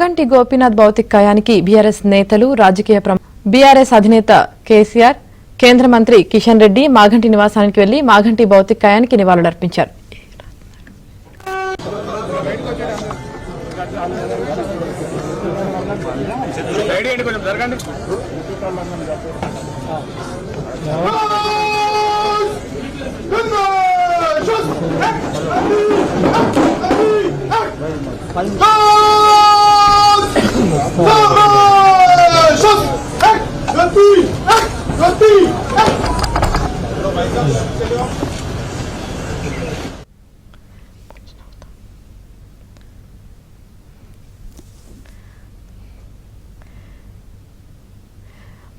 మాగంటి గోపీనాథ్ భౌతిక కాయానికి బీఆర్ఎస్ నేతలు రాజకీయ బీఆర్ఎస్ అధినేత కేసీఆర్ కేంద్ర మంత్రి కిషన్ రెడ్డి మాగంటి నివాసానికి వెళ్లి మాగంటి భౌతిక కాయానికి నివాళులర్పించారు.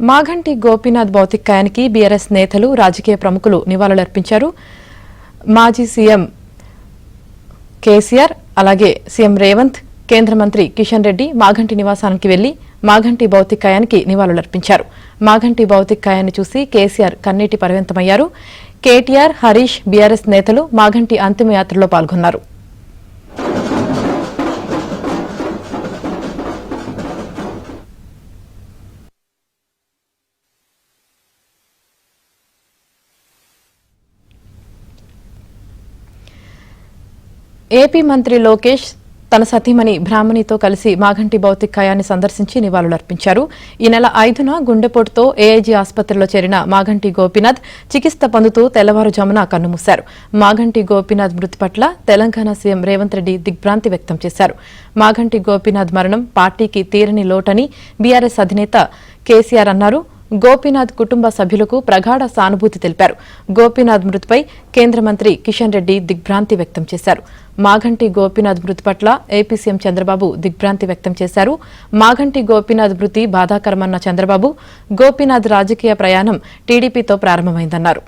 మాగంటి గోపీనాథ్ భౌతిక కాయానికి బీఆర్ఎస్ నేతలు రాజకీయ ప్రముఖులు నివాళులర్పించారు. మాజీ సీఎం కేసీఆర్ అలాగే సీఎం రేవంత్ కేంద్ర మంత్రి కిషన్ రెడ్డి మాగంటి నివాసానికి వెళ్లి మాగంటి భౌతిక కాయానికి నివాళులర్పించారు. మాగంటి భౌతిక కాయాన్ని చూసి కేసీఆర్ కన్నీటి పరవశమయ్యారు. కేటీఆర్ హరీష్ బీఆర్ఎస్ నేతలు మాగంటి అంతిమయాత్రలో పాల్గొన్నారు. ఏపీ మంత్రి లోకేష్ తన సతీమణి బ్రాహ్మణితో కలిసి మాగంటి భౌతిక కాయాన్ని సందర్శించి నివాళులర్పించారు. ఈ నెల 5న గుండెపోటుతో ఏఐజీ ఆసుపత్రిలో చేరిన మాగంటి గోపీనాథ్ చికిత్స పొందుతూ తెల్లవారుజామున కన్నుమూశారు. మాగంటి గోపీనాథ్ మృతి పట్ల తెలంగాణ సీఎం రేవంత్ రెడ్డి దిగ్భ్రాంతి వ్యక్తం చేశారు. మాగంటి గోపీనాథ్ మరణం పార్టీకి తీరని లోటని బీఆర్ఎస్ అధినేత కేసీఆర్ అన్నారు. గోపీనాథ్ కుటుంబ సభ్యులకు ప్రగాఢ సానుభూతి తెలిపారు. గోపీనాథ్ మృతిపై కేంద్ర మంత్రి కిషన్ రెడ్డి దిగ్భ్రాంతి వ్యక్తం చేశారు. మాగంటి గోపీనాథ్ మృతి పట్ల ఏపీ సీఎం చంద్రబాబు దిగ్భ్రాంతి వ్యక్తం చేశారు. మాగంటి గోపీనాథ్ మృతి బాధాకరమన్న చంద్రబాబు గోపీనాథ్ రాజకీయ ప్రయాణం టీడీపీతో ప్రారంభమైందన్నారు.